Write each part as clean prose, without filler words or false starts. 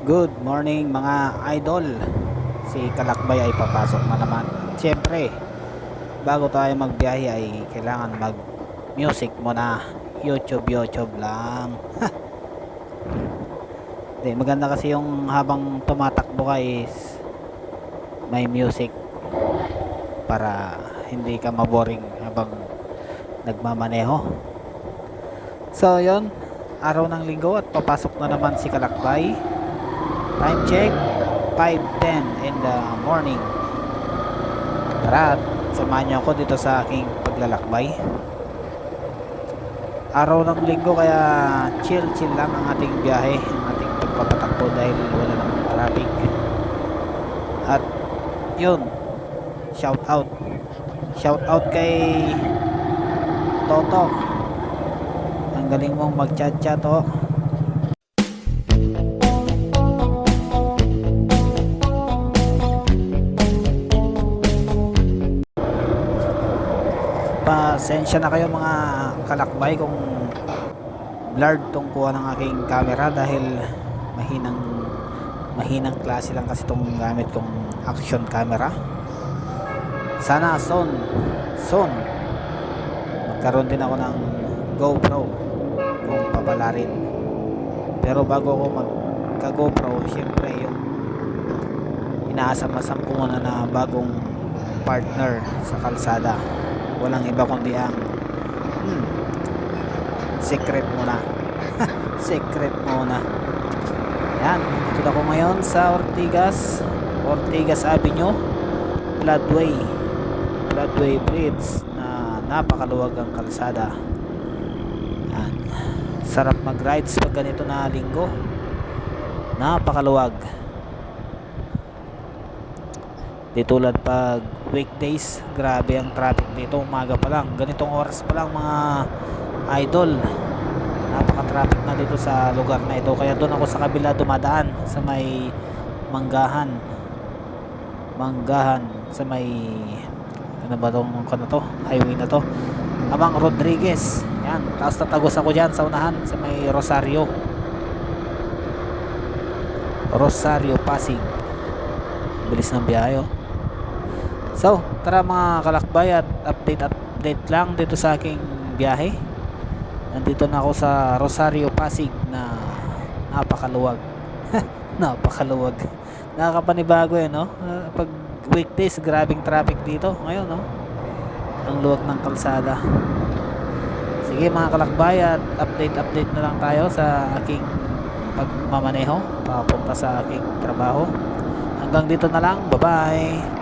Good morning mga idol. Si Kalakbay ay papasok na naman. Siyempre, bago tayo magbiyahe ay kailangan mag music muna. YouTube lang. Di, maganda kasi yung habang tumatakbo ka is may music para hindi ka maboring habang nagmamaneho. So yon, araw ng linggo at papasok na naman si Kalakbay. Time check 5:10 in the morning. Tara at samahan niyo ako dito sa aking paglalakbay. Araw ng linggo kaya chill lang ang ating biyahe, ang ating pagpapatakbo dahil wala namang traffic. At yun, shout out kay Toto. Ang galing mong mag-chat oh. Pasensya na kayo mga kalakbay kung blurred tong kuha ng aking camera dahil mahinang klase lang kasi tong gamit kong action camera. Sana soon magkaroon din ako ng GoPro kung papalarin. Pero bago ako magka GoPro, syempre yung inaasam-asam ko muna na bagong partner sa kalsada. Walang iba kundi ang secret muna. Secret muna. Yan, dito ako ngayon sa Ortigas Avenue, Floodway Bridge na napakaluwag ang kalsada. Yan. Sarap mag-rides pag ganito na linggo. Napakaluwag. Di tulad pag weekdays, grabe ang traffic dito umaga pa lang. Ganitong oras pa lang mga idol, napaka-traffic na dito sa lugar na ito. Kaya doon ako sa kabila dumadaan sa may Manggahan sa may ano ba tong highway na to, Amang Rodriguez. Yan, tapos tatagos ako dyan sa unahan sa may Rosario Pasig. Bilis ng biyahe oh. So, tara mga kalakbay at update lang dito sa aking biyahe. Nandito na ako sa Rosario Pasig na napakaluwag. Napakaluwag. Nakakapanibago no? Pag weekdays, grabing traffic dito. Ngayon, no? Ang luwag ng kalsada. Sige mga kalakbay at update na lang tayo sa aking pagmamaneho papunta sa aking trabaho. Hanggang dito na lang. Bye-bye.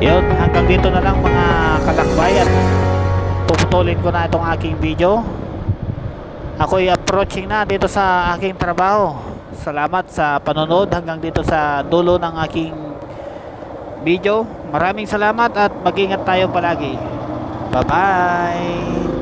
Yun, hanggang dito na lang mga kalakbayan. Puputulin ko na itong aking video. Ako'y approaching na dito sa aking trabaho. Salamat sa panonood hanggang dito sa dulo ng aking video. Maraming salamat at mag-ingat tayo palagi. Bye bye.